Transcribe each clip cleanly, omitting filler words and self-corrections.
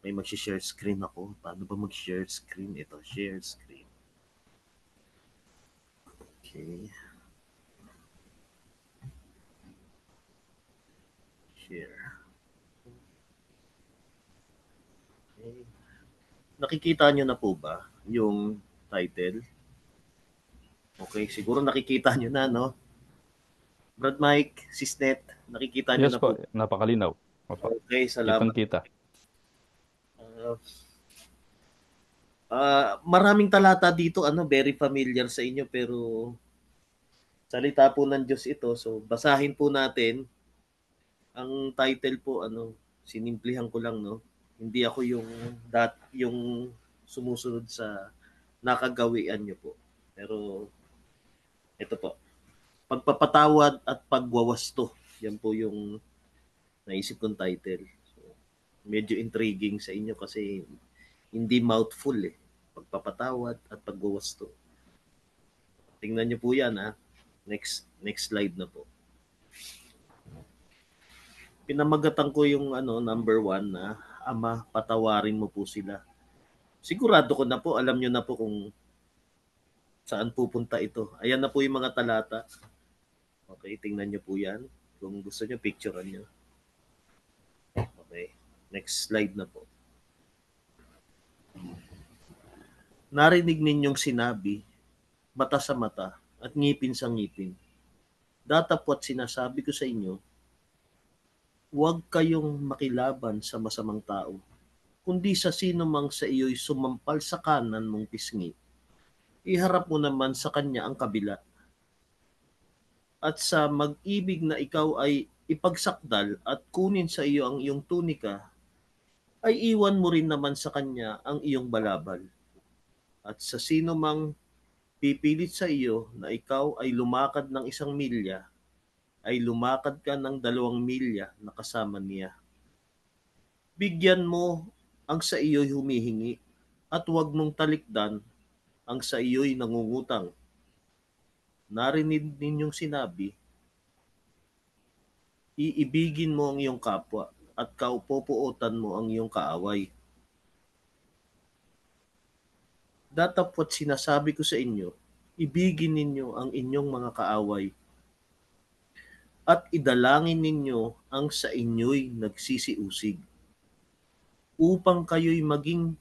Okay, mag-share screen ako. Paano ba mag-share screen? Ito, share screen. Okay. Share. Okay. Nakikita nyo na po ba yung title? Okay, siguro nakikita nyo na, no? Brad Mike, Sisnet, nakikita nyo Yes na po, po. napakalinaw. Opo. Okay, salamat. Kitang-kita. Uh, maraming talata dito, very familiar sa inyo, pero salita po ng Diyos ito. So, basahin po natin. Ang title po, sinimplihan ko lang, no? Hindi ako yung sumusunod sa nakagawian nyo po. Pero, ito po. Pagpapatawad at pagwawasto. Yan po yung naisip kong title. So, medyo intriguing sa inyo kasi hindi mouthful eh. Pagpapatawad at pagwawasto. Tingnan nyo po yan ha. Next slide na po. Pinamagatan ko yung number 1 na Ama, patawarin mo po sila. Sigurado ko na po, alam nyo na po kung saan pupunta ito. Ayan na po yung mga talata. Okay, tingnan nyo po yan. Kung gusto nyo, picturean nyo. Okay, next slide na po. Narinig ninyong sinabi, mata sa mata at ngipin sa ngipin. Datapwat sinasabi ko sa inyo, huwag kayong makilaban sa masamang tao, kundi sa sino mang sa iyo'y sumampal sa kanan mong pisngi, iharap mo naman sa kanya ang kabila. At sa mag-ibig na ikaw ay ipagsakdal at kunin sa iyo ang iyong tunika, ay iwan mo rin naman sa kanya ang iyong balabal. At sa sino mang pipilit sa iyo na ikaw ay lumakad ng 1 milya, ay lumakad ka ng 2 milya na kasama niya. Bigyan mo ang sa iyo'y humihingi at huwag mong talikdan ang sa iyo'y nangungutang. Narinig ninyong sinabi, iibigin mo ang iyong kapwa at kaupopuotan mo ang iyong kaaway. Datapwat sinasabi ko sa inyo, ibigin ninyo ang inyong mga kaaway at idalangin ninyo ang sa inyo'y nagsisiusig, upang kayo'y maging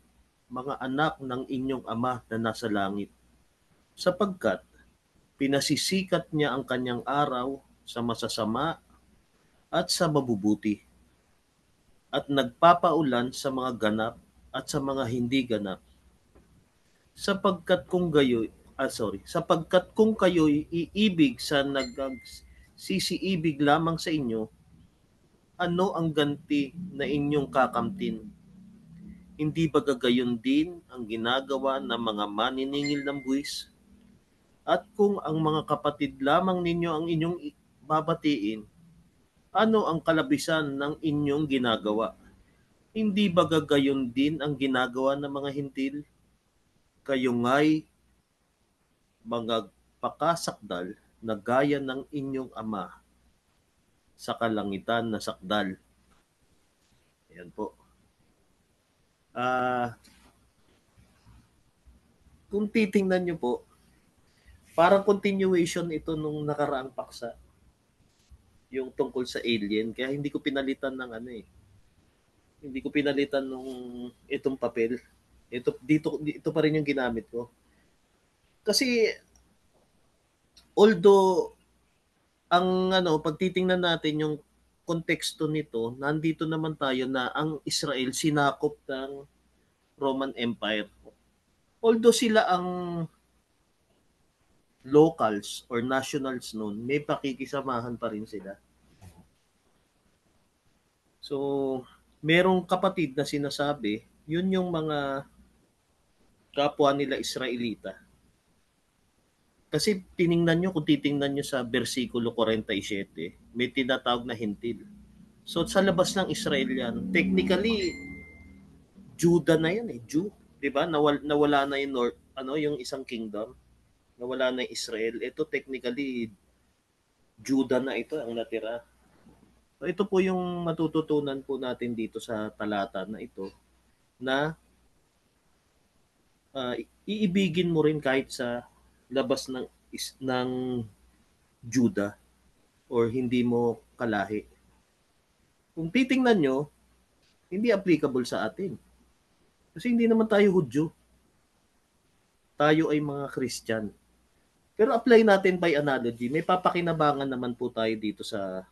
mga anak ng inyong Ama na nasa langit. Sapagkat pinasisikat niya ang kanyang araw sa masasama at sa mabubuti, at nagpapaulan sa mga ganap at sa mga hindi ganap. Sapagkat kung kayo'y iibig sa nagsisiibig lamang sa inyo, ano ang ganti na inyong kakamtin? Hindi ba gagayon din ang ginagawa ng mga maniningil ng buwis? At kung ang mga kapatid lamang ninyo ang inyong babatiin, ano ang kalabisan ng inyong ginagawa? Hindi ba gagayon din ang ginagawa ng mga hintil? Kayo nga'y mga pakasakdal na gaya ng inyong Ama sa kalangitan na sakdal. Ayan po. Kung titingnan nyo po, parang continuation ito nung nakaraang paksa. Yung tungkol sa alien. Kaya hindi ko pinalitan ng Hindi ko pinalitan nung itong papel. Ito pa rin yung ginamit ko. Kasi although ang pag titingnan natin yung konteksto nito, nandito naman tayo na ang Israel sinakop ng Roman Empire. Although sila ang locals or nationals noon, may pakikisamahan pa rin sila. So, merong kapatid na sinasabi, yun yung mga kapwa nila Israelita. Kasi kung titingnan nyo sa versikulo 47, may tinatawag na hintil. So sa labas ng Israel yan, technically, Judah na yan eh, Jew. 'Di ba? Nawala na yung yung isang kingdom. Nawala na yung Israel. Ito technically, Judah na ito ang natira. So ito po yung matututunan po natin dito sa talata na ito. na iibigin mo rin kahit sa labas ng Juda or hindi mo kalahi. Kung titingnan nyo, hindi applicable sa atin. Kasi hindi naman tayo Hudyo. Tayo ay mga Christian. Pero apply natin by analogy. May papakinabangan naman po tayo dito sa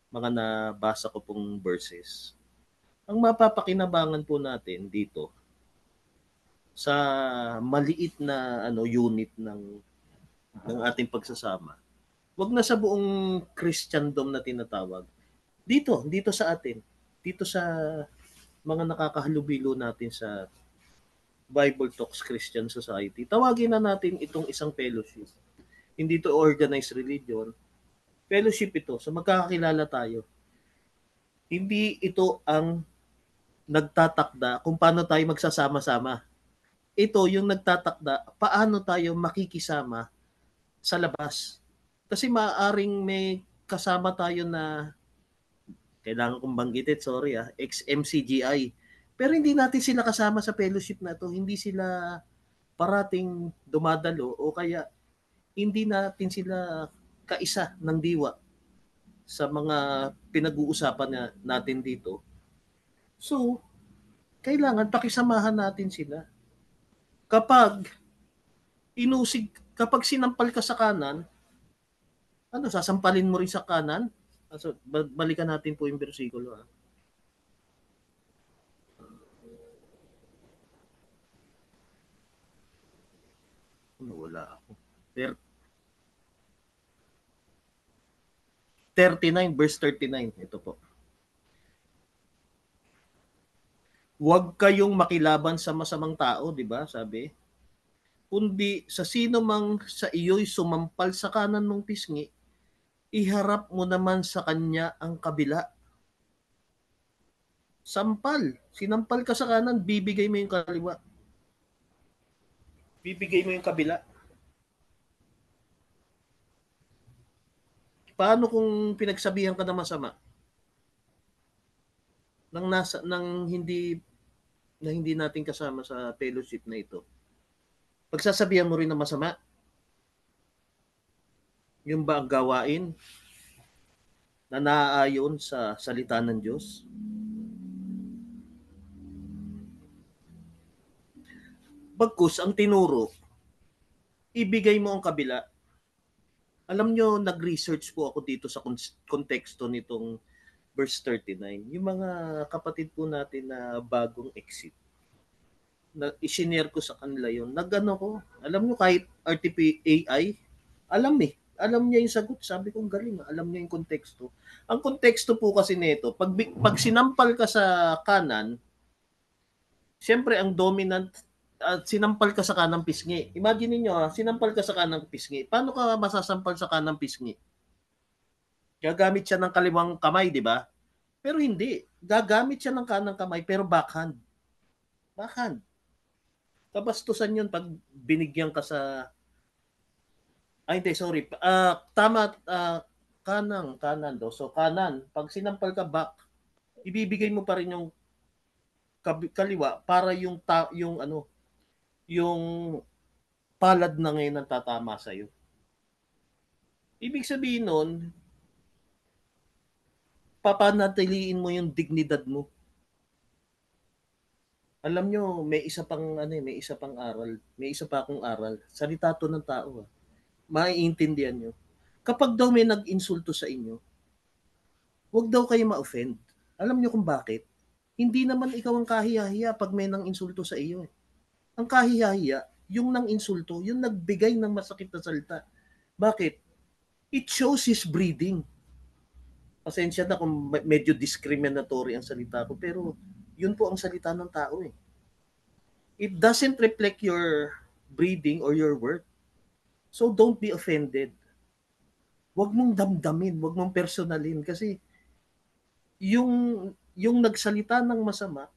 mga nabasa ko pong verses. Ang mapapakinabangan po natin dito sa maliit na unit ng ating pagsasama. Wag na sa buong Christendom na tinatawag. Dito sa atin. Dito sa mga nakakahalubilo natin sa Bible Talks Christian Society. Tawagin na natin itong isang fellowship. Hindi to organized religion. Fellowship ito. So magkakakilala tayo. Hindi ito ang nagtatakda kung paano tayo magsasama-sama. Ito yung nagtatakda paano tayo makikisama sa labas. Kasi maaaring may kasama tayo na kailangan kong banggitin, sorry ex-MCGI. Pero hindi natin sila kasama sa fellowship na to. Hindi sila parating dumadalo o kaya hindi natin sila kaisa ng diwa sa mga pinag-uusapan natin dito. So, kailangan pakisamahan natin sila. Kapag sinampal ka sa kanan, sasampalin mo rin sa kanan? So, balikan natin po yung bersikulo. Wala ako. 39, verse 39. Ito po. Huwag kayong makilaban sa masamang tao, di ba? Sabi. Kundi sa sino mang sa iyo'y sumampal sa kanan mong pisngi, iharap mo naman sa kanya ang kabila. Sampal. Sinampal ka sa kanan, bibigay mo yung kaliwa. Bibigay mo yung kabila. Paano kung pinagsabihan ka na masama? Nang hindi natin kasama sa fellowship na ito. Pagsasabihan mo rin na masama? Yung ba ang gawain na naaayon sa salita ng Diyos? Bagkus ang tinuro, ibigay mo ang kabila. Alam nyo, nag-research po ako dito sa konteksto nitong verse 39. Yung mga kapatid po natin na bagong exit, na isinare ko sa kanila yun. Nagano ko, alam nyo kahit RTP AI, alam niya yung sagot. Sabi ko, galing, alam niya yung konteksto. Ang konteksto po kasi nito, pag sinampal ka sa kanan, siyempre ang dominant at sinampal ka sa kanang pisngi. Imagine niyo, sinampal ka sa kanang pisngi. Paano ka masasampal sa kanang pisngi? Gagamit siya ng kaliwang kamay, di ba? Pero hindi. Gagamit siya ng kanang kamay pero backhand. Backhand. Kabastusan yun pag binigyan ka sa hindi, sorry. Tama, kanan do. So kanan, pag sinampal ka back, ibibigay mo pa rin yung kaliwa para yung palad na ngayon ang tatama sa iyo. Ibig sabihin nun, papanatiliin mo yung dignidad mo. Alam nyo, may isa pang aral. May isa pa akong aral. Salita to ng tao. Maiintindihan nyo. Kapag daw may nag-insulto sa inyo, huwag daw kayo ma-offend. Alam nyo kung bakit? Hindi naman ikaw ang kahiyahiya pag may nang insulto sa iyo. Ang kahiyahiya, yung nang insulto, yung nagbigay ng masakit na salita. Bakit? It shows his breeding. Pasensya na kung medyo discriminatory ang salita ko, pero yun po ang salita ng tao eh. It doesn't reflect your breeding or your worth. So don't be offended. Huwag mong damdamin, huwag mong personalin kasi yung nagsalita ng masama,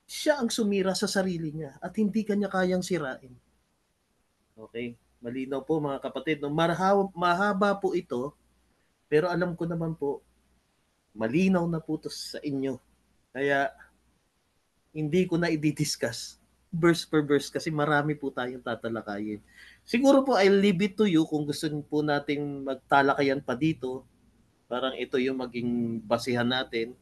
siya ang sumira sa sarili niya at hindi kanya kayang sirain. Okay? Malinaw po mga kapatid. No? Mahaba po ito, pero alam ko naman po, malinaw na po ito sa inyo. Kaya, hindi ko na i-discuss verse per verse kasi marami po tayong tatalakayin. Siguro po I'll leave it to you kung gusto po nating magtalakayan pa dito. Parang ito yung maging basihan natin.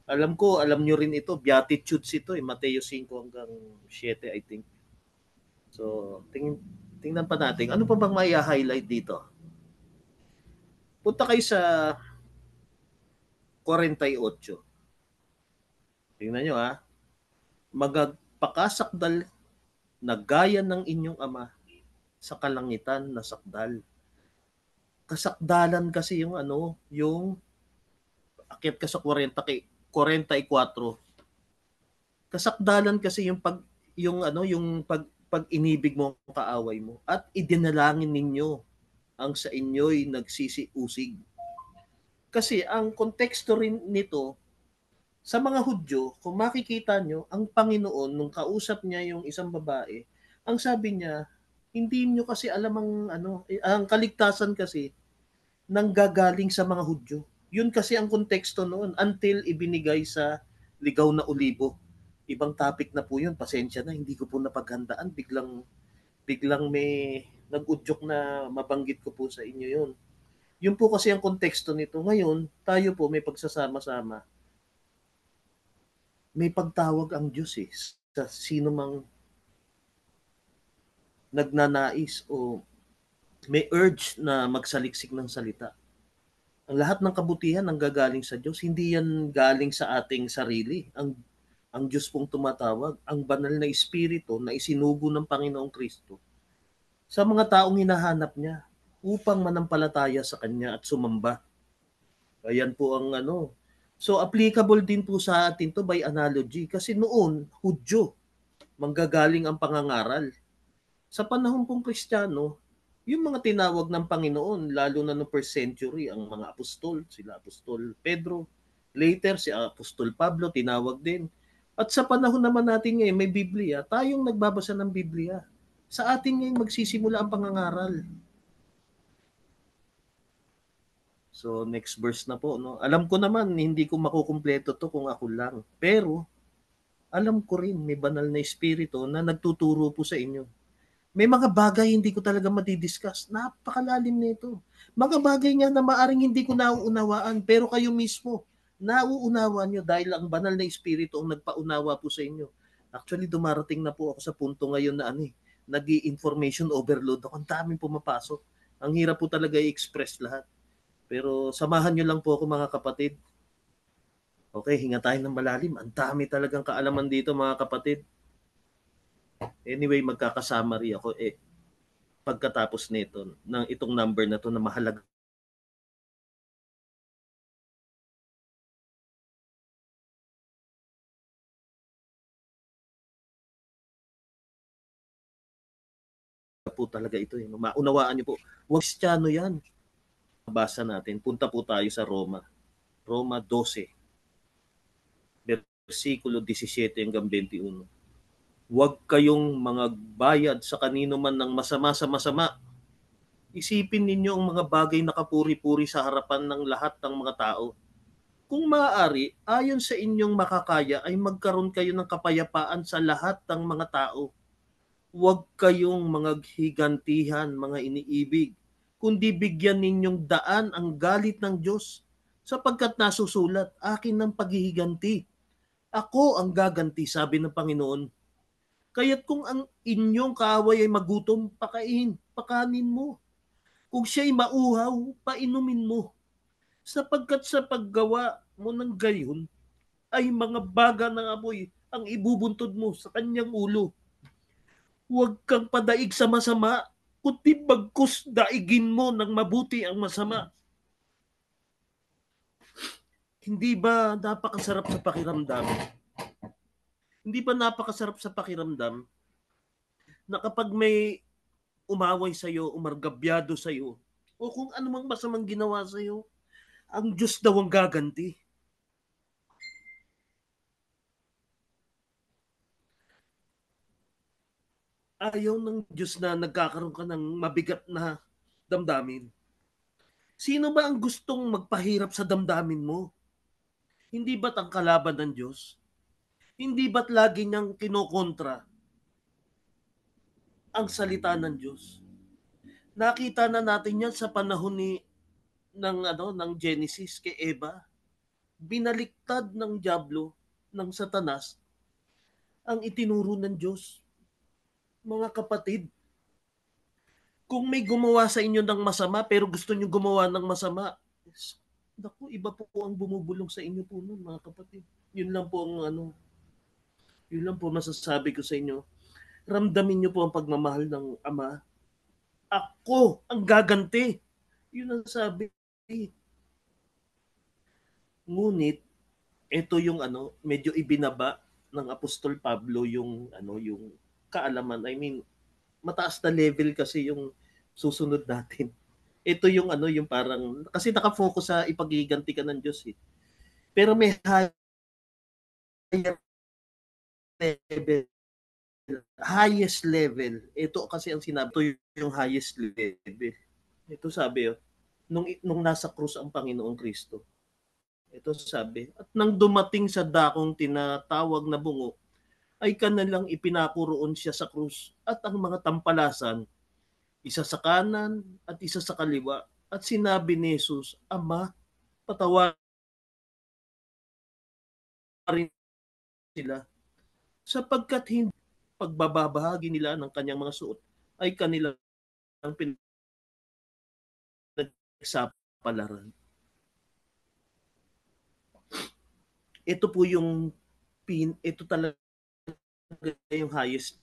Alam ko, alam nyo rin ito, Beatitudes ito eh, Mateo 5 hanggang 7 I think. So, tingnan pa natin. Ano pa bang may highlight dito? Punta kayo sa 48. Tingnan nyo ha. Magpakasakdal na gaya ng inyong ama sa kalangitan na sakdal. Kasakdalan kasi yung ano, yung akyat ka sa 44. Kasakdalan kasi yung pag inibig mo ang kaaway mo at idinalangin ninyo ang sa inyo'y nagsisiusig. Kasi ang konteksto rin nito sa mga Hudyo, kung makikita nyo, ang Panginoon, nung kausap niya yung isang babae, ang sabi niya, hindi nyo kasi alam ang kaligtasan kasi nanggagaling sa mga Hudyo. Yun kasi ang konteksto noon until ibinigay sa ligaw na olibo. Ibang topic na po yun, pasensya na, hindi ko po napaghandaan, biglang may nag-udyok na mabanggit ko po sa inyo yun. Yun po kasi ang konteksto nito. Ngayon, tayo po may pagsasama-sama. May pagtawag ang Diyos eh, sa sino mang nagnanais o may urge na magsaliksik ng salita. Ang lahat ng kabutihan ang gagaling sa Diyos. Hindi yan galing sa ating sarili. Ang Diyos pong tumatawag, ang banal na espiritu na isinugo ng Panginoong Kristo sa mga taong hinahanap niya upang manampalataya sa Kanya at sumamba. Ayan po ang ano. So applicable din po sa atin to by analogy kasi noon, Hudyo, manggagaling ang pangangaral. Sa panahon pong Kristiyano, yung mga tinawag ng Panginoon, lalo na no first century, ang mga apostol, sila Apostol Pedro, later si Apostol Pablo, tinawag din. At sa panahon naman natin ngayon, may Biblia, tayong nagbabasa ng Biblia. Sa atin ngayon magsisimula ang pangangaral. So next verse na po, no. Alam ko naman hindi ko makukumpleto to kung ako lang. Pero alam ko rin may banal na espiritu na nagtuturo po sa inyo. May mga bagay hindi ko talaga madidiscuss. Napakalalim nito. Mga bagay nga na maaring hindi ko nauunawaan, pero kayo mismo, nauunawa nyo dahil ang banal na espiritu ang nagpaunawa po sa inyo. Actually, dumarating na po ako sa punto ngayon na nag-i-information overload ako. Ang daming pumapasok. Ang hirap po talaga i-express lahat. Pero samahan nyo lang po ako mga kapatid. Okay, hinga tayo ng malalim. Ang dami talagang kaalaman dito mga kapatid. Anyway, magkakasummary ako pagkatapos nito ng itong number na to na mahalaga po talaga ito eh. Maunawaan niyo po. Huwag Kristiyano yan. Basa natin. Punta po tayo sa Roma. Roma 12. Versikulo 17 hanggang 21. Huwag kayong mga bayad sa kanino man ng masama sa masama. Isipin ninyo ang mga bagay na kapuri-puri sa harapan ng lahat ng mga tao. Kung maaari, ayon sa inyong makakaya ay magkaroon kayo ng kapayapaan sa lahat ng mga tao. Huwag kayong mga higantihan, mga iniibig, kundi bigyan ninyong daan ang galit ng Diyos, sapagkat nasusulat, akin ng paghihiganti. Ako ang gaganti, sabi ng Panginoon. Kaya't kung ang inyong kaaway ay magutom, pakanin mo. Kung siya'y mauhaw, painumin mo. Sapagkat sa paggawa mo ng gayon, ay mga baga ng apoy ang ibubuntod mo sa kanyang ulo. Huwag kang padaig sa masama, kundi bagkus daigin mo ng mabuti ang masama. Hindi ba napakasarap sa pakiramdam? Hindi ba napakasarap sa pakiramdam na kapag may umaway sa'yo, umargabyado sa'yo, o kung anumang masamang ginawa sa'yo, ang Diyos daw ang gaganti. Ayaw ng Diyos na nagkakaroon ka ng mabigat na damdamin. Sino ba ang gustong magpahirap sa damdamin mo? Hindi ba't ang kalaban ng Diyos? Hindi ba't lagi niyang kinokontra ang salita ng Diyos? Nakita na natin yan sa panahon ng Genesis kay Eva. Binaliktad ng diablo, ng Satanas, ang itinuro ng Diyos. Mga kapatid, kung may gumawa sa inyo ng masama pero gusto niyo gumawa ng masama, naku, iba po ang bumubulong sa inyo po nun, mga kapatid. Yun lang po ang yun lang po masasabi ko sa inyo. Ramdamin niyo po ang pagmamahal ng Ama. Ako ang gaganti. Yun ang sabi. Ngunit ito yung medyo ibinaba ng Apostol Pablo yung yung kaalaman. I mean, mataas na level kasi yung susunod natin. Ito yung yung parang kasi naka-focus sa ipagiganti ka ng Diyos eh. Pero may higher level, highest level. Ito kasi ang sinabi, ito yung highest level. Ito sabi nung nasa krus ang Panginoong Kristo. Ito sabi, at nang dumating sa dakong tinatawag na bungo, ay kanilang ipinakuroon siya sa krus at ang mga tampalasan, isa sa kanan at isa sa kaliwa. At sinabi ni Jesus, Ama, patawarin sila sapagkat hindi pagbabahagi nila ng kanyang mga suot ay kanilang pinagsapalaran. Ito po yung ito talaga yung highest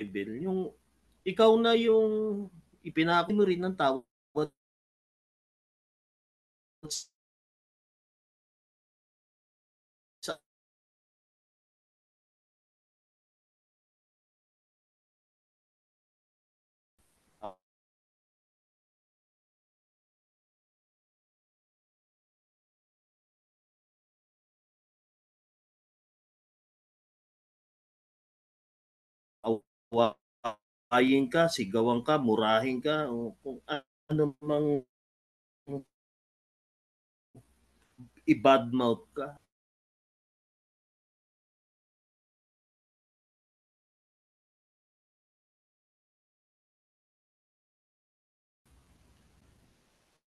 level. Yung ikaw na yung ipinako mo rin ng tawad sa awayin ka, sigawan ka, murahin ka, o kung ano mang i-badmouth ka.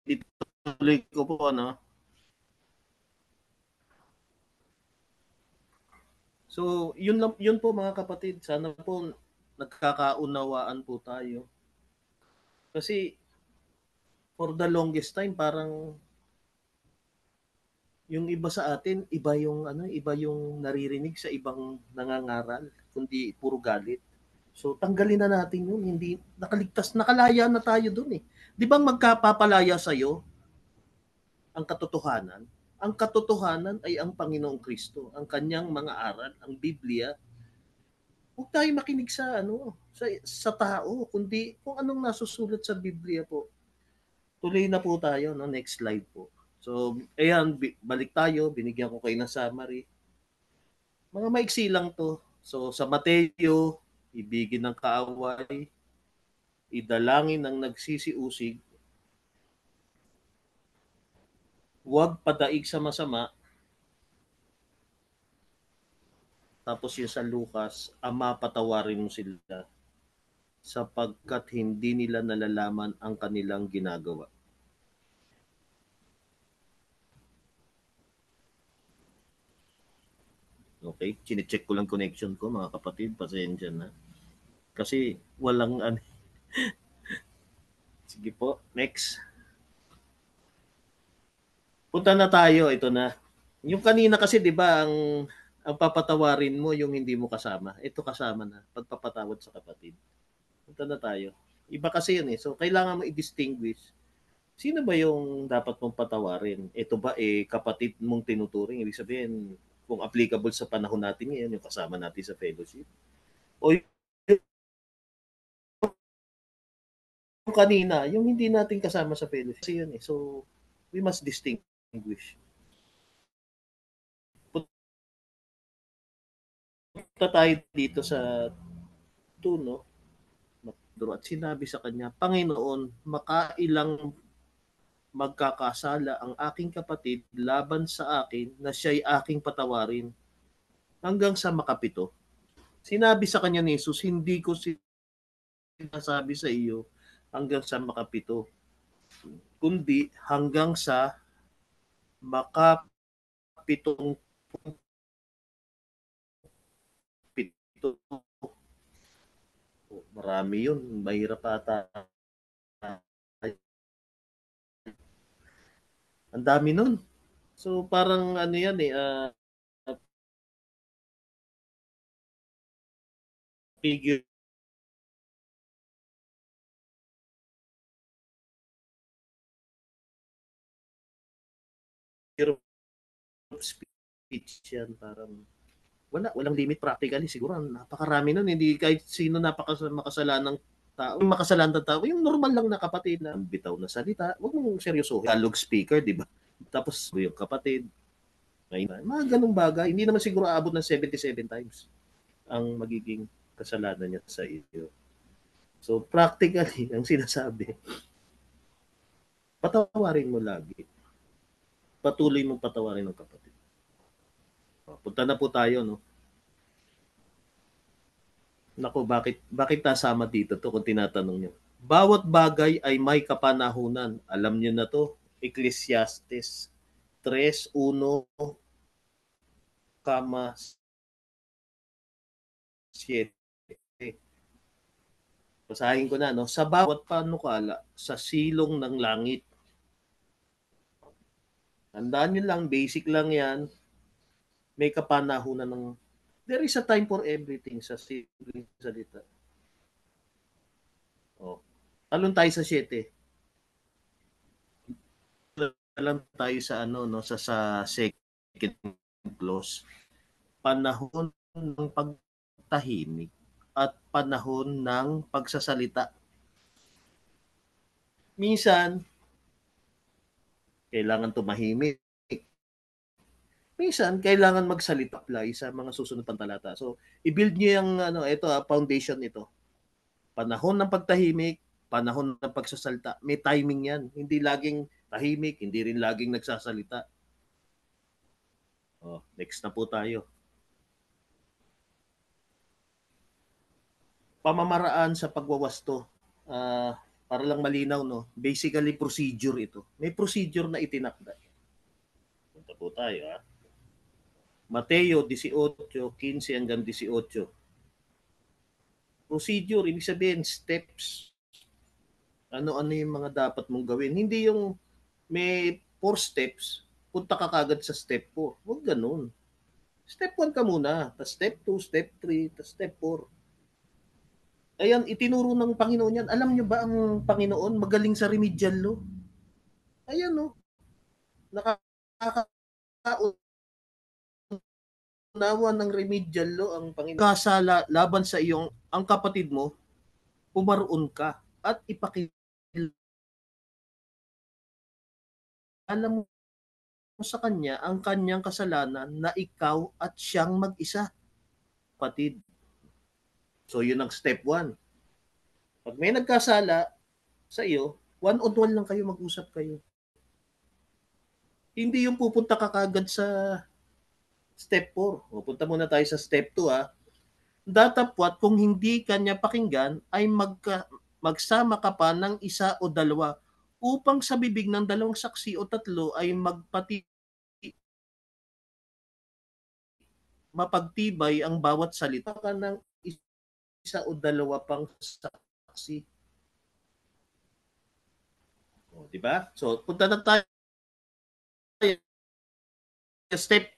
Ituloy ko po, So, yun po mga kapatid. Sana po nagkakaunawaan po tayo. Kasi for the longest time parang yung iba sa atin, iba yung naririnig sa ibang nangangaral, kundi puro galit. So tanggalin na natin yun, hindi nakalaya na tayo dun eh. 'Di ba magkapapalaya sa iyo ang katotohanan? Ang katotohanan ay ang Panginoong Kristo, ang kanyang mga aral, ang Biblia. Huwag tayo makinig sa tao, kundi kung anong nasusulat sa Biblia po. Tuloy na po tayo, no? Next slide po. So, ayan, balik tayo, binigyan ko kayo ng summary. Mga maiksi lang to. So, sa Mateo, ibigin ng kaaway, idalangin ng nagsisiusig, huwag padaig sa masama, tapos yung sa Lucas, Ama, patawarin mo sila sapagkat hindi nila nalalaman ang kanilang ginagawa. Okay? Chinecheck ko lang connection ko, mga kapatid. Pasensya na. Kasi walang Sige po, next. Punta na tayo, ito na. Yung kanina kasi 'di ba ang papatawarin mo yung hindi mo kasama. Ito kasama na, pagpapatawad sa kapatid. Punta na tayo. Iba kasi yun eh. So kailangan mo i-distinguish. Sino ba yung dapat mong patawarin? Ito ba kapatid mong tinuturing? Ibig sabihin, kung applicable sa panahon natin ngayon, yung kasama natin sa fellowship. O yung kanina, yung hindi natin kasama sa fellowship. Kasi yun eh. So, we must distinguish. Punta tayo dito sa 2, no? At sinabi sa kanya, Panginoon, makailang magkakasala ang aking kapatid laban sa akin na siya'y aking patawarin hanggang sa makapito. Sinabi sa kanya ni Jesus, hindi ko sinasabi sa iyo hanggang sa makapito, kundi hanggang sa makapitong pito. Marami yun. Mahirap ata. Ang dami nun. So parang ano yan eh, figure of speech yan. Parang walang limit practically. Siguro napakarami nun. Hindi kahit sino makasalanang tao. Yung makasalanang tao, yung normal lang na kapatid na bitaw na salita. Huwag mong seryoso. Dialogue speaker, di ba? Tapos yung kapatid, mga ganong bagay. Hindi naman siguro aabot ng 77 times ang magiging kasalanan niya sa iyo. So practically, ang sinasabi, patawarin mo lagi. Patuloy mong patawarin ng kapatid. Punta na po tayo, no? Naku, bakit nasama dito to kung tinatanong niyo? Bawat bagay ay may kapanahunan. Alam niyo na to. Ecclesiastes 3:1, 7. Basahin ko na, no? Sa bawat panukala sa silong ng langit. Tandaan niyo lang, basic lang yan. May kapanahunan ng there is a time for everything sa simpleng salita. Oh. Talon tayo sa 7. Alam tayo sa ano, no, sa second clause. Panahon ng pagtahimik at panahon ng pagsasalita. Minsan, kailangan tumahimik. Minsan, kailangan magsalita apply sa mga susunod pang talata. So, i-build niyo yung ano, ito foundation nito. Panahon ng pagtahimik, panahon ng pagsasalita. May timing yan. Hindi laging tahimik, hindi rin laging nagsasalita. Oh, next na po tayo. Pamamaraan sa pagwawasto. Para lang malinaw, no? Basically, procedure ito. May procedure na itinakda. Punta po tayo, ha? Mateo 18:15 hanggang 18. Procedure, ibig sabihin, steps. Ano-ano yung mga dapat mong gawin. Hindi yung may 4 steps, punta ka kagad sa step 4. Huwag ganun. Step 1 ka muna, tapos step 2, step 3, tapos step 4. Ayan, itinuro ng Panginoon yan. Alam nyo ba ang Panginoon magaling sa remedial law? Ayan, no? Nakakaunawa ng remedial law ang Panginoon. Kasala laban sa iyong, ang kapatid mo, pumaroon ka at ipakilala mo sa kanya ang kanyang kasalanan na ikaw at siyang mag-isa, kapatid. So, yun ang step 1. Pag may nagkasala sa iyo, one-on-one lang kayo, mag-usap kayo. Hindi yung pupunta ka kagad sa step 4. Pupunta muna tayo sa step 2, ha. Datapwat kung hindi kanya pakinggan ay magsama ka pa ng isa o dalawa upang sa bibig ng 2 saksi o 3 ay mapagtibay ang bawat salita ka ng isa o 2 pang saksi. O, di ba? So, punta na tayo step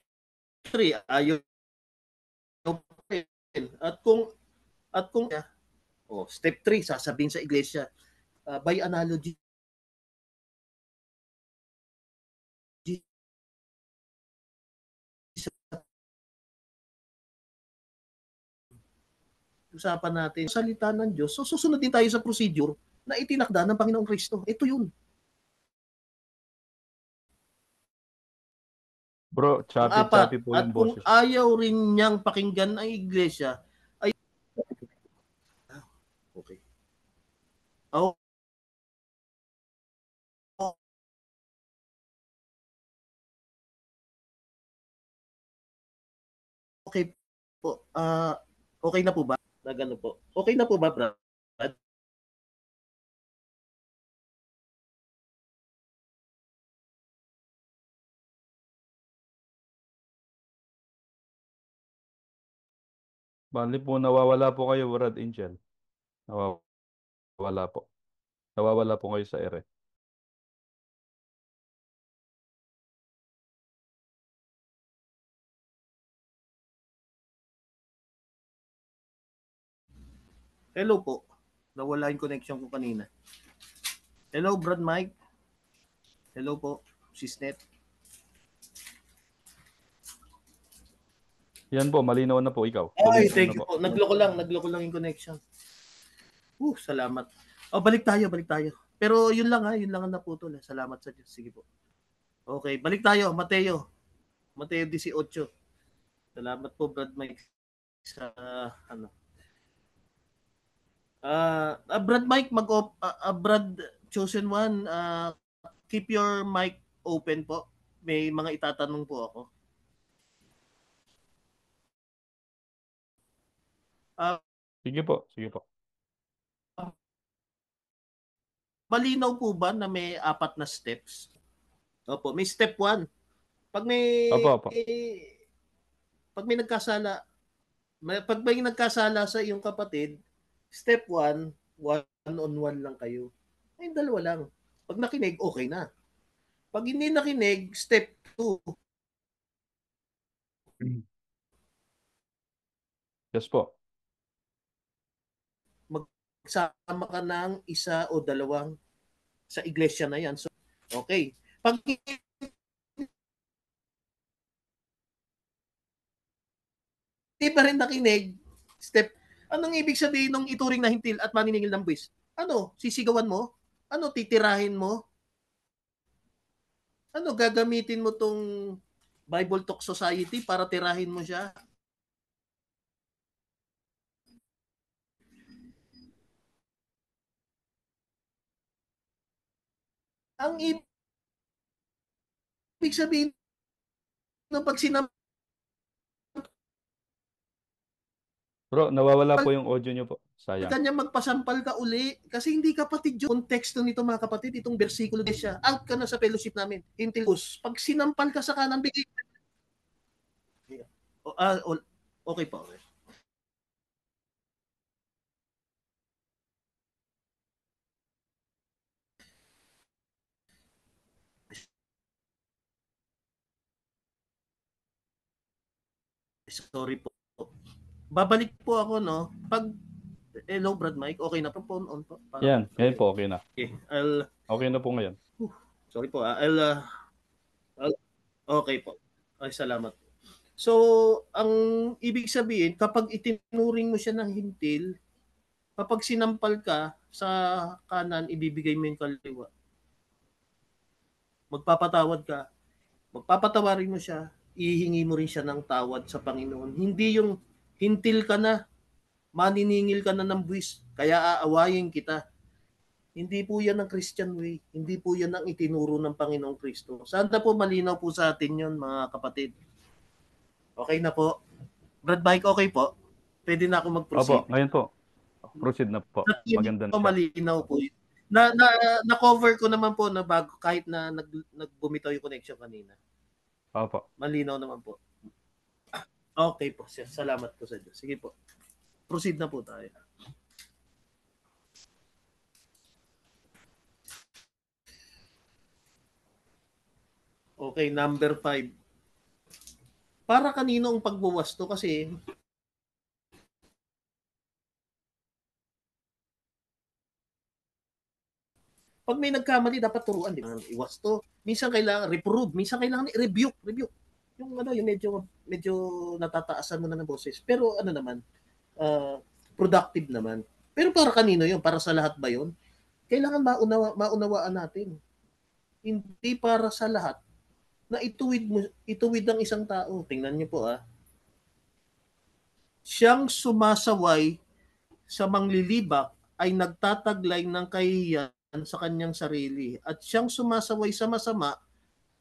3. Ayaw at kung step 3 sasabihin sa iglesia, by analogy, usapan natin salita ng Diyos. So susunod din tayo sa procedure na itinakda ng Panginoong Kristo. Ito yun. Bro, Ang 4, choppy po at yung kung boses. ayaw rin niyang pakinggan ang iglesia, ay okay. okay po. Okay na po ba? Nagano po. Okay na po ba, Brad? Bali po, nawawala po kayo, Brad Angel. Nawawala po. Nawawala po kayo sa ere. Hello po. Nawala yung connection ko kanina. Hello, Brad Mike. Hello po, Sisnet. Yan po, malinaw na po ikaw. Ay, Tuloy mo na thank you po. po. Nagloko lang yung connection. Salamat. Balik tayo. Pero yun lang ang naputol. Salamat sa Diyos. Sige po. Okay, balik tayo. Mateo 18. Salamat po, Brad Mike, sa ano. Brad Mike, Brad Chosen One, keep your mic open po. May mga itatanong po ako. Uh, Sige po, sige po. Malinaw po ba na may 4 na steps? Opo, may step 1. Pag may Opo, opo. pag may nagkasala, pag may nagkasala sa iyong kapatid, step 1, one-on-one lang kayo. Ay, dalawa lang. Pag nakinig, okay na. Pag hindi nakinig, step 2, Yes po. magsama ka ng isa o dalawang sa iglesia na yan. So, okay. Pag hindi pa rin nakinig, step, anong ibig sabihin ng ituring na hintil at maniningil ng buwis? Ano, sisigawan mo? Ano, titirahin mo? Ano, gagamitin mo tong Bible Talk Society para tirahin mo siya? Ang ibig sabihin ng pag sinampal Bro, nawawala po yung audio nyo po. Sayang. ka niya, magpasampal ka uli. Kasi hindi kapatid yun. Konteksto nito mga kapatid, itong versikulo din siya. Out ka na sa fellowship namin. Intilus. Pag sinampal ka sa kanan, bigay. Okay po. Sorry po. Babalik po ako, no? Pag, hello, Brad Mike, okay na po, phone on po. Parang, Yan, ngayon po, okay na. okay, Okay na po ngayon. sorry po, okay po. Ay, salamat. So, ang ibig sabihin, kapag itinuring mo siya ng hintil, kapag sinampal ka sa kanan, ibibigay mo yung kaliwa. Magpapatawad ka, magpapatawarin mo siya, ihingi mo rin siya ng tawad sa Panginoon. Hindi yung hintil ka na, maniningil ka na ng buwis, kaya aawayin kita. Hindi po yan ang Christian way. Hindi po yan ang itinuro ng Panginoong Kristo. Sana po malinaw po sa atin yun, mga kapatid. Okay na po. Brad Mike, okay po? Pwede na ako mag-proceed. Opo, ngayon po. Proceed na po. Maganda na siya. Malinaw po yun. Na-cover ko naman po na bago, kahit na nagbumitaw yung connection kanina. Opo. Malinaw naman po. Okay po. Salamat po sa Diyos. Sige po. Proceed na po tayo. Okay, number 5. Para kanino ang pagwawasto? Kasi pag may nagkamali, dapat turuan. Di ba? Iwasto. Minsan kailangan reprove. Minsan kailangan rebuke. Yung yung medyo natataasan mo na ng boses. Pero ano naman, productive naman. Pero para kanino yun? Para sa lahat ba yun? Kailangan maunawaan natin. Hindi para sa lahat na ituwid ang isang tao. Tingnan niyo po Siyang sumasaway sa manglilibak ay nagtataglay ng kahihiyan sa kanyang sarili. At siyang sumasaway sa masama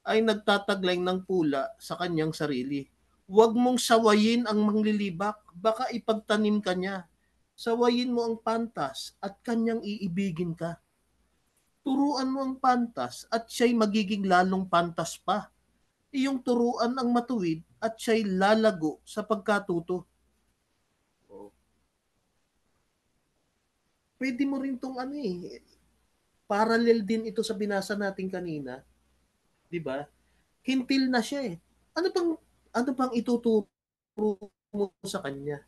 ay nagtataglay ng pula sa kanyang sarili. Huwag mong sawayin ang manglilibak, baka ipagtanim ka niya. Sawayin mo ang pantas at kanyang iibigin ka. Turuan mo ang pantas at siya'y magiging lalong pantas pa. Iyong turuan ang matuwid at siya'y lalago sa pagkatuto. Oh. Pwede mo rin tong ano eh, parallel din ito sa binasa natin kanina, 'di ba? Hintil na siya eh. Ano bang ituturo mo sa kanya?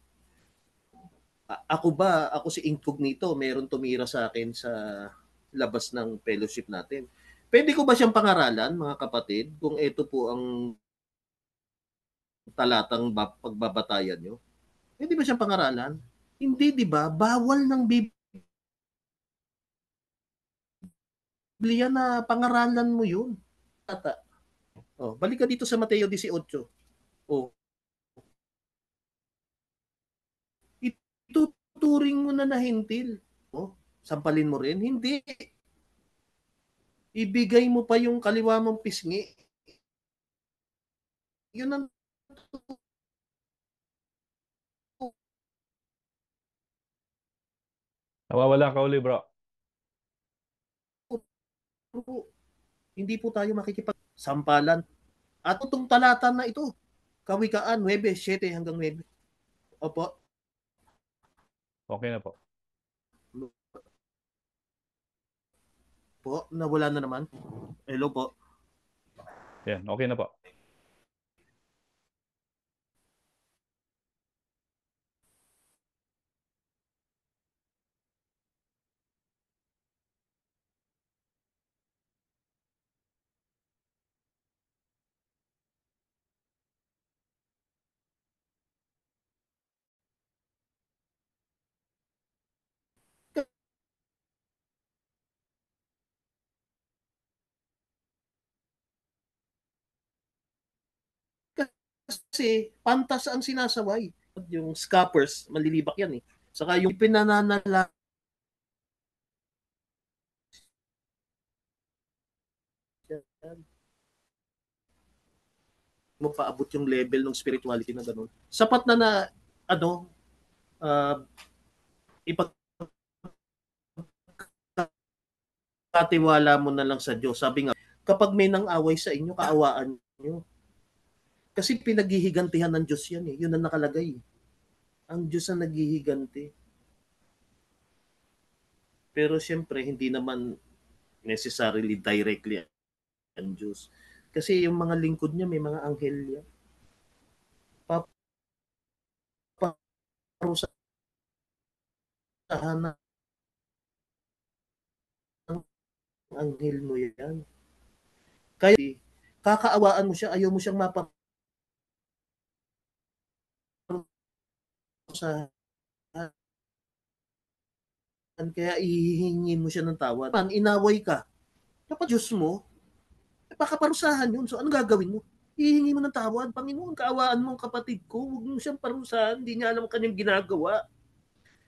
Ako si Incognito, meron tumira sa akin sa labas ng fellowship natin. Pwede ko ba siyang pangaralan, mga kapatid, kung ito po ang talatang pagbabatayan nyo? Pwede ba siyang pangaralan? Hindi, di ba? Bawal ng Biblia na pangaralan mo yun. Tata. Oh, balik ka dito sa Mateo 18. Oh, ituturing mo na nahintil. Oh, sampalin mo rin? Hindi. Ibigay mo pa yung kaliwa mong pisngi. Yun ang Nawawala ka uli, bro. tuturo. Hindi po tayo makikipagsampalan. At itong talata na ito, Kawikaan 9:7 hanggang 9. Opo. Okay na po. Po, nawala na naman. Hello po. Yan, okay na po. Kasi pantas ang sinasaway. Yung scappers, malilibak yan eh. Saka yung pinananala mo paabot yung level ng spirituality na gano'n. Sapat na ano, uh, ipagkatiwala mo na lang sa Diyos. Sabi nga, kapag may nang-away sa inyo, kaawaan nyo. Kasi pinaghihigantihan ng Diyos yan eh. Yun ang nakalagay. Ang Diyos ang naghihiganti. Pero siyempre, hindi naman necessarily directly ang Diyos. Kasi yung mga lingkod niya, may mga anghel niya. Paparusahan ng anghel mo yan. Kaya, kakaawaan mo siya, ayaw mo siyang maparusahan. Kaya ihihingi mo siya ng tawad. Inaway ka. Dapat Diyos mo, baka parusahan yun. So, ano gagawin mo? Hihingi mo ng tawad. Panginoon, kaawaan mo ang kapatid ko. Huwag mo siyang parusahan. Hindi niya alam ang kanyang ginagawa.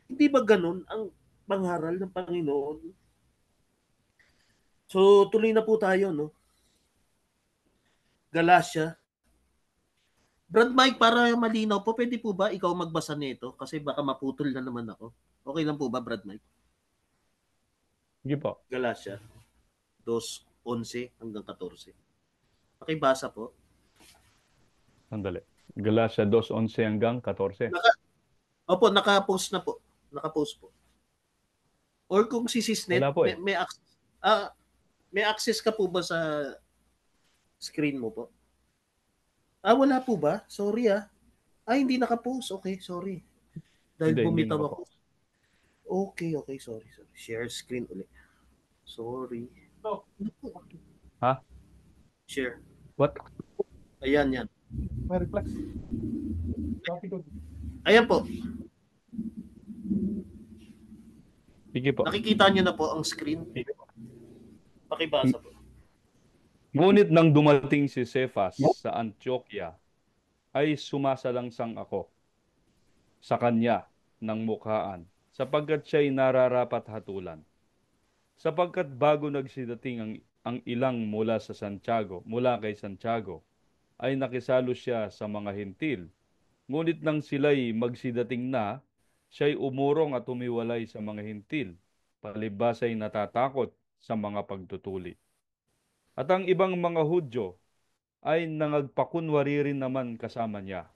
Hindi ba ganun ang pangaral ng Panginoon? So, tuloy na po tayo, no? Galatia. Brad Mike, para malinaw po, pwede po ba ikaw magbasa nito? Kasi baka maputol na naman ako. Okay lang po ba, Brad Mike? Sige po. Galatia 2:11 hanggang 14. Pakibasa po. Sandali. Galatia 2:11 hanggang 14. Opo, naka-post na po. Naka-post po. Or kung si Sisnet, Wala po eh. may access ka po ba sa screen mo po? Wala po ba? Sorry ah. Hindi naka-post. Okay, sorry. Dahil Hindi bumitaw ako. nakapost. Okay, sorry. Share screen ulit. Sorry. Ha? Share. What? Ayan, yan. May reflex. Ayan po. Sige po. Nakikita niyo na po ang screen. Pakibasa po. Ngunit nang dumating si Cephas sa Antioquia, ay sumasalangsang ako sa kanya ng mukhaan, sapagkat siya'y nararapat hatulan. Sapagkat bago nagsidating ang ilang mula kay Santiago, ay nakisalo siya sa mga hintil. Ngunit nang sila'y magsidating na, siya'y umurong at humiwalay sa mga hintil, palibhas ay natatakot sa mga pagtutuli. At ang ibang mga Hudyo ay nangagpakunwari rin naman kasama niya.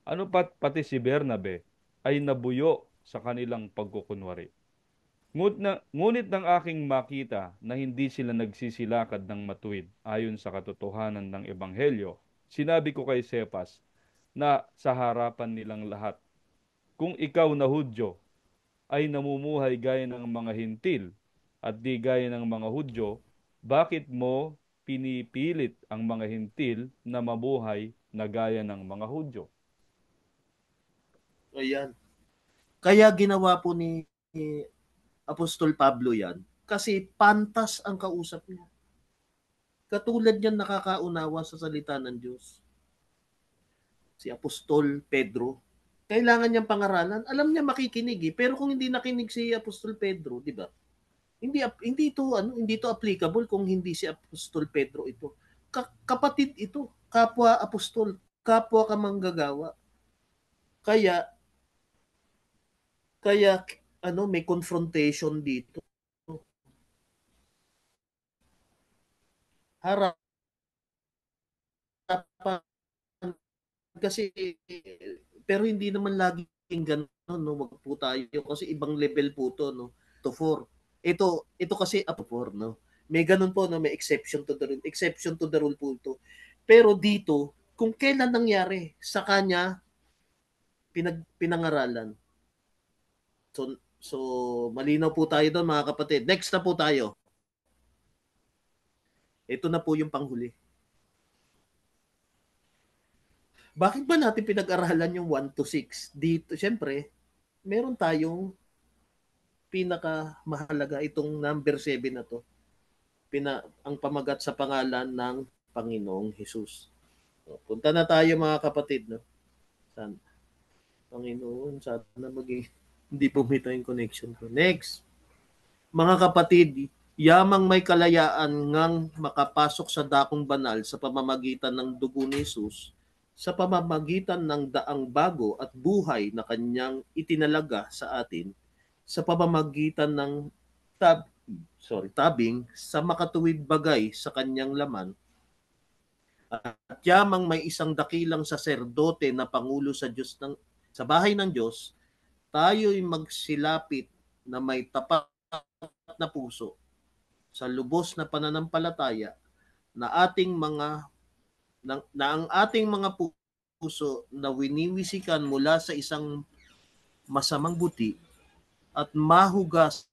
Ano pat pati si Bernabe ay nabuyo sa kanilang pagkukunwari. Ngunit ng aking makita na hindi sila nagsisilakad ng matuwid ayon sa katotohanan ng Ebanghelyo, sinabi ko kay Cephas na sa harapan nilang lahat, kung ikaw na Hudyo ay namumuhay gaya ng mga hintil at di gaya ng mga Hudyo, bakit mo pinipilit ang mga hintil na mabuhay na gaya ng mga Hudyo? Ayan. Kaya ginawa po ni Apostol Pablo yan kasi pantas ang kausap niya. Katulad niyan nakakaunawa sa salita ng Diyos. Si Apostol Pedro, kailangan niyang pangaralan. Alam niya makikinig eh. Pero kung hindi nakinig si Apostol Pedro, di ba? Hindi to applicable kung hindi si Apostol Pedro ito. Kapatid ito, kapwa apostol, kapwa kamanggagawa. Kaya kaya may confrontation dito. Harapan kasi, pero hindi naman laging gano'n, no? Wag po tayo kasi ibang level po to, no? To 4. Ito kasi up to 4, no? May ganun po, no? May exception to the rule. Exception to the rule po ito. Pero dito, kung kailan nangyari, sa kanya pinangaralan. So malinaw po tayo doon, mga kapatid. Next na po tayo. Ito na po yung panghuli. Bakit ba natin pinag-aralan yung 1 to 6? Dito, syempre, meron tayong pinakamahalaga itong number 7 na to. Ang pamagat sa pangalan ng Panginoong Hesus. So, punta na tayo, mga kapatid. No? Panginoon, sana maging hindi pumita yung connection ko. Next. Mga kapatid, yamang may kalayaan ngang makapasok sa dakong banal sa pamamagitan ng dugo ni Jesus, sa pamamagitan ng daang bago at buhay na kanyang itinalaga sa atin, sa pamamagitan ng tabing sa makatuwid bagay sa kanyang laman, at yamang may isang dakilang saserdote na pangulo sa bahay ng Diyos, tayo'y magsilapit na may tapat na puso sa lubos na pananampalataya na ang ating mga puso na winiwisikan mula sa isang masamang buti at mahugas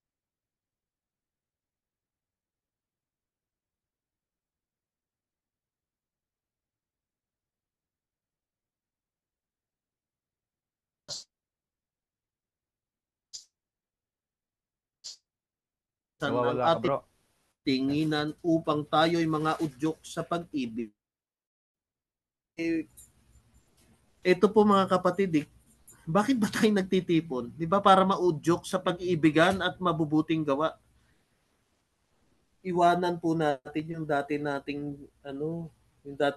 ng Nawawala ka, ating bro. tinginan upang tayo'y mga udyok sa pag-ibig. Ito po, mga kapatid, bakit ba tayo nagtitipon? Di ba para maudyok sa pag-iibigan at mabubuting gawa? Iwanan po natin yung dati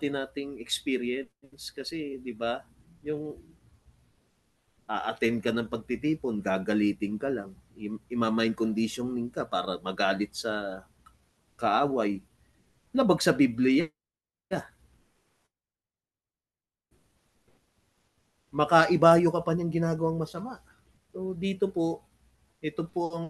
nating experience kasi 'di ba? Yung a-attend ka ng pagtitipon, gagalitin ka lang. Ima-mind conditioning ka para magalit sa kaaway. Labag sa Biblia, makaibayo ka pa niyang ginagawang masama. So dito po, ito po ang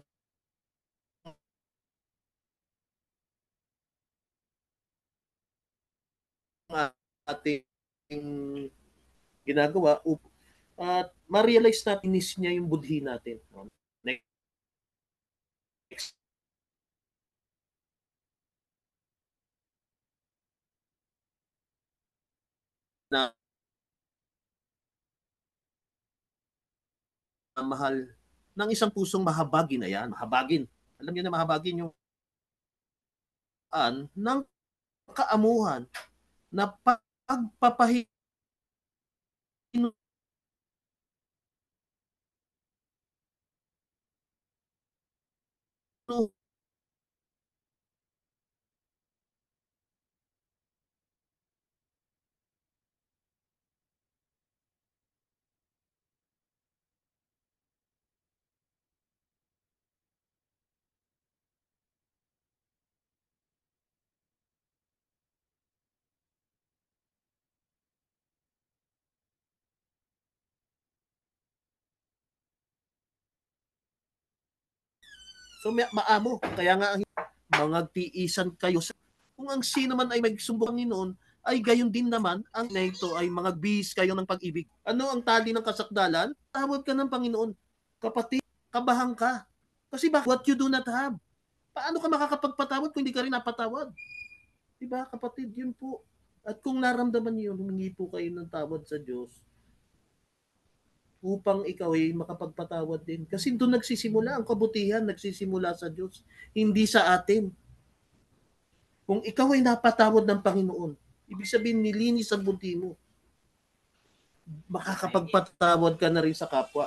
ating ginagawa at ma-realize natin niya yung budhi natin. Next na mahal ng isang pusong mahabagin. Ayan, mahabagin. Alam niyo na mahabagin yung ng kaamuhan na pagpapahinto So maamo. Kaya nga mga tiisan kayo. Kung ang sino man ay magsumbong Panginoon, ay gayon din naman ang na ito ay mga bis kayo ng pag-ibig. Ano ang tali ng kasakdalan? Tawad ka ng Panginoon. Kapatid, kabahan ka. Kasi what you do not have. Paano ka makakapagpatawad kung hindi ka rin napatawad? Diba, kapatid? Yun po. At kung naramdaman niyo, humingi po kayo ng tawad sa Diyos upang ikaw ay makapagpatawad din. Kasi doon nagsisimula ang kabutihan, nagsisimula sa Diyos, hindi sa atin. Kung ikaw ay napatawad ng Panginoon, ibig sabihin nilinis ang buti mo, makakapagpatawad ka na rin sa kapwa.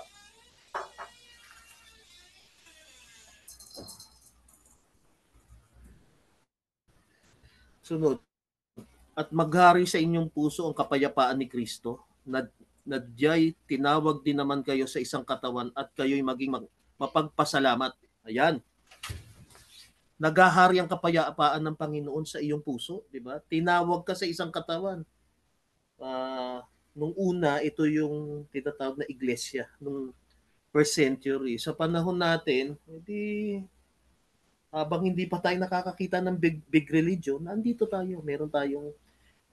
Sunod. At maghari sa inyong puso ang kapayapaan ni Kristo, na diyay tinawag din naman kayo sa isang katawan at kayo'y maging mapagpasalamat. Ayan. Naghahari ang kapayapaan ng Panginoon sa iyong puso, di ba? Tinawag ka sa isang katawan. Nung una, ito yung tinatawag na iglesia, nung first century. Sa panahon natin, habang hindi pa tayo nakakakita ng big religion, nandito tayo, meron tayong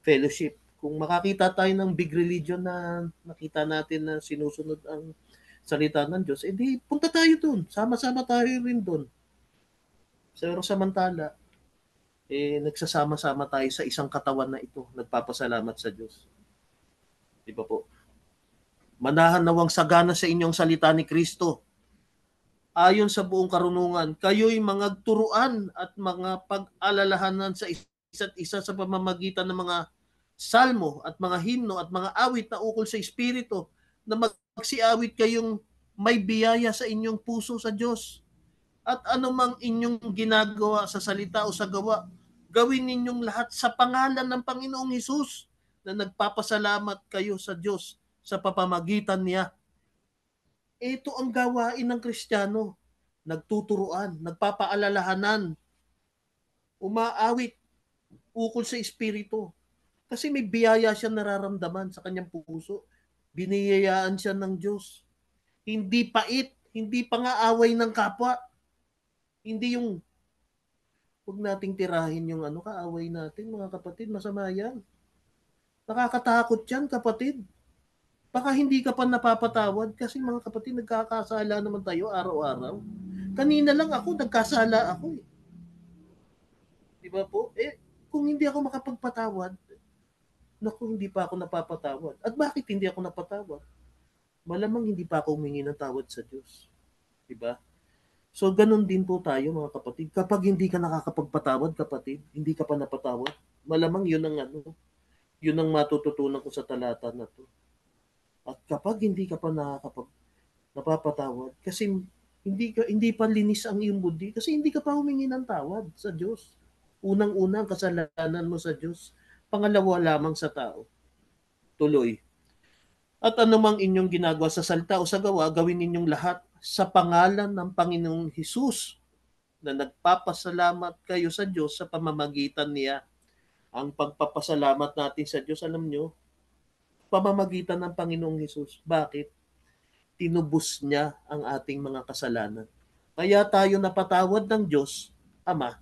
fellowship. Kung makakita tayo ng big religion na nakita natin na sinusunod ang salita ng Diyos, edi punta tayo dun. Sama-sama tayo rin dun. Pero samantala, nagsasama-sama tayo sa isang katawan na ito. Nagpapasalamat sa Diyos. Di ba po? Manahan nawang sagana sa inyong salita ni Kristo. Ayon sa buong karunungan, kayo'y mga turuan at mga pag-alalahanan sa isa't isa sa pamamagitan ng mga salmo at mga himno at mga awit na ukol sa Espiritu, na magsiawit kayong may biyaya sa inyong puso sa Diyos. At anumang inyong ginagawa sa salita o sa gawa, gawin ninyong lahat sa pangalan ng Panginoong Hesus, na nagpapasalamat kayo sa Diyos sa pamamagitan niya. Ito ang gawain ng Kristiyano. Nagtuturuan, nagpapaalalahanan, umaawit ukol sa Espiritu. Kasi may biyaya siya nararamdaman sa kanyang puso. Biniyayaan siya ng Diyos. Hindi pait, hindi pangaaway ng kapwa. Hindi yung huwag nating tirahin yung kaaway natin, mga kapatid, masama yan. Nakakatakot yan, kapatid. Baka hindi ka pa napapatawad kasi mga kapatid, nagkakasala naman tayo araw-araw. Kanina lang ako, nagkasala ako eh. Di ba po? Kung hindi ako makapagpatawad, naku, hindi pa ako napapatawad. At bakit hindi ako napatawad? Malamang hindi pa ako humingi ng tawad sa Diyos. Diba? So, ganun din po tayo mga kapatid. Kapag hindi ka nakakapagpatawad, kapatid, hindi ka pa napatawad, malamang yun ang matututunan ko sa talata na to. At kapag hindi ka pa napapatawad, kasi hindi pa linis ang iyong buti, kasi hindi ka pa humingi ng tawad sa Diyos. Unang-unang kasalanan mo sa Diyos, pangalawa lamang sa tao. Tuloy. At anumang inyong ginagawa sa salita o sa gawa, gawin ninyong lahat sa pangalan ng Panginoong Hesus, na nagpapasalamat kayo sa Diyos sa pamamagitan niya. Ang pagpapasalamat natin sa Diyos, alam nyo, pamamagitan ng Panginoong Hesus. Bakit? Tinubos niya ang ating mga kasalanan. Kaya tayo napatawad ng Diyos, Ama,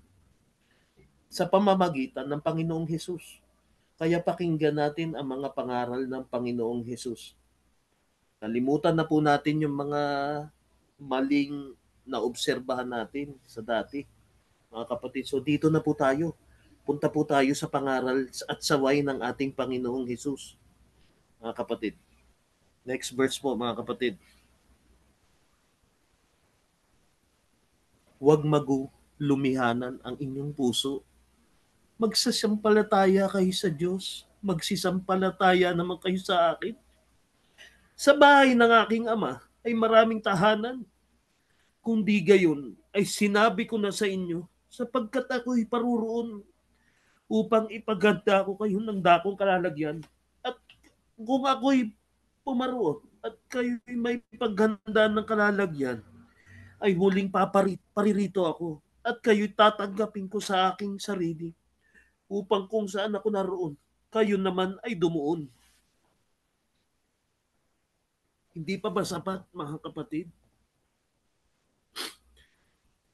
sa pamamagitan ng Panginoong Hesus. Kaya pakinggan natin ang mga pangaral ng Panginoong Hesus. Nalimutan na po natin yung mga maling na obserbahan natin sa dati, mga kapatid. So dito na po tayo. Punta po tayo sa pangaral at saway ng ating Panginoong Hesus, mga kapatid. Next verse po, mga kapatid. Huwag maglumihanan ang inyong puso. Magsasampalataya kayo sa Diyos. Magsisampalataya naman kayo sa akin. Sa bahay ng aking Ama ay maraming tahanan. Kung di gayon, ay sinabi ko na sa inyo, sapagkat ako'y paruroon upang ipaganda ko kayo ng dakong kalalagyan. At kung ako'y pumaroon at kayo'y may paghanda ng kalalagyan, ay huling paririto ako at kayo'y tatanggapin ko sa aking sarili, upang kung saan ako naroon, kayo naman ay dumuon. Hindi pa ba sapat, mga kapatid?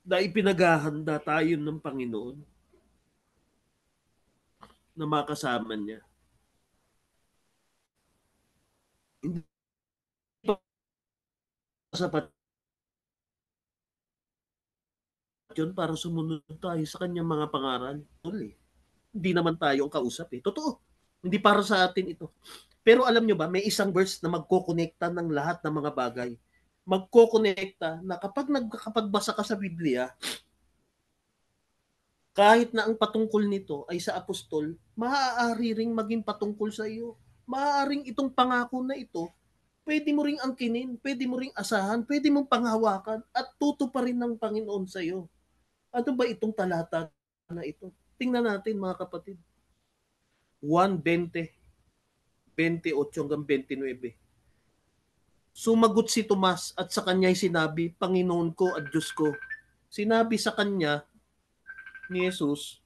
na ipinaghahanda tayo ng Panginoon na makasama niya. Hindi pa sapat yun para sumunod tayo sa kanyang mga pangaral. Hindi naman tayo ang kausap eh. Totoo. Hindi para sa atin ito. Pero alam nyo ba, may isang verse na magkokonekta ng lahat ng mga bagay. Magkokonekta na kapag nagkakapagbasa ka sa Biblia, kahit na ang patungkol nito ay sa apostol, maaari ring maging patungkol sa iyo. Maaaring itong pangako na ito, pwede mo ring angkinin, pwede mo ring asahan, pwede mong panghawakan at tutuparin ng Panginoon sa iyo. Ano ba itong talata na ito? Tingnan natin mga kapatid. 1:20, 28 hanggang 29. Sumagot si Tomas at sa kanya'y sinabi, Panginoon ko at Diyos ko. Sinabi sa kanya ni Jesus,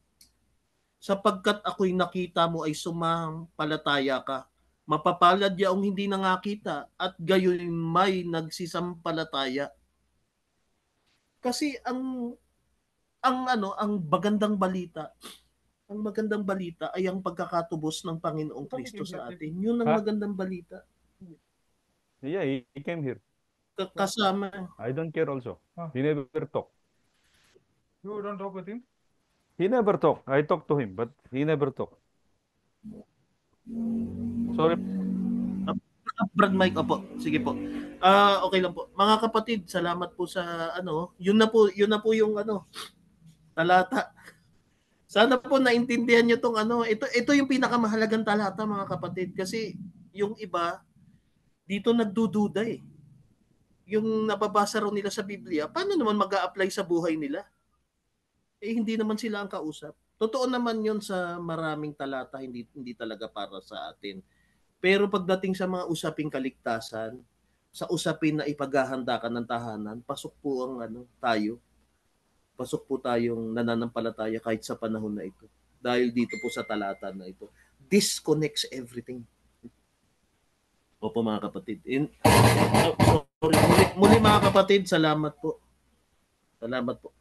sapagkat ako'y nakita mo ay sumampalataya ka. Mapapalad yaong hindi nangakita at gayon may nagsisampalataya. Kasi ang magandang balita, ang magandang balita ay ang pagkakatubos ng Panginoong Kristo sa atin. Yun ang magandang balita. Yeah, he came here. Kasama. I don't care also. He never talk. You don't talk with him? He never talk. I talk to him, but he never talk. Sorry. Brad Mike, opo. Sige po. Okay lang po. Mga kapatid, salamat po sa yun na po yung talata. Sana po naintindihan niyo tong ito yung pinakamahalagang talata mga kapatid kasi yung iba dito nagdududa eh. Yung nababasa raw nila sa Biblia, paano naman mag-a-apply sa buhay nila? Eh hindi naman sila ang kausap. Totoo naman 'yon sa maraming talata, hindi talaga para sa atin. Pero pagdating sa mga usaping kaligtasan, sa usapin na ipaghahanda ka ng tahanan, pasok po ang tayo. Pasok po tayong nananampalataya kahit sa panahon na ito. Dahil dito po sa talata na ito. Disconnects everything. Opo mga kapatid. Sorry. Muli mga kapatid, salamat po. Salamat po.